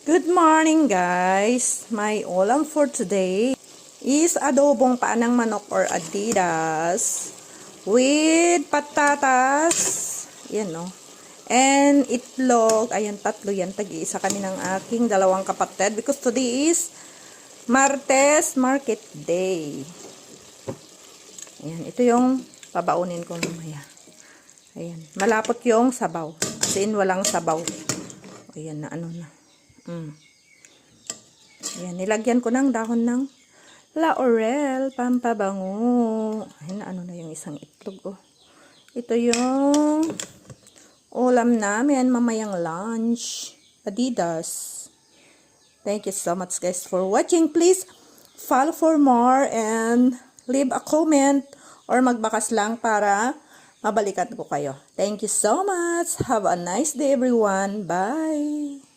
Good morning guys! My ulam for today is adobong paa ng manok or adidas with patatas. Yan no. And itlog. Ayan, tatlo yan. Tag-iisa kami ng aking dalawang kapatid because today is Martes Market Day. Ayan, ito yung pabaunin ko mamaya. Ayan, malapot yung sabaw. As in, walang sabaw. Ayan na, ano na. Ayan, nilagyan ko ng dahon ng laurel, pampabango. Ayan, ano na yung isang itlog, oh. Ito yung ulam namin, mamayang lunch. Adidas. Thank you so much, guys, for watching. Please follow for more and leave a comment or magbakas lang para mabalikan ko kayo. Thank you so much. Have a nice day, everyone. Bye!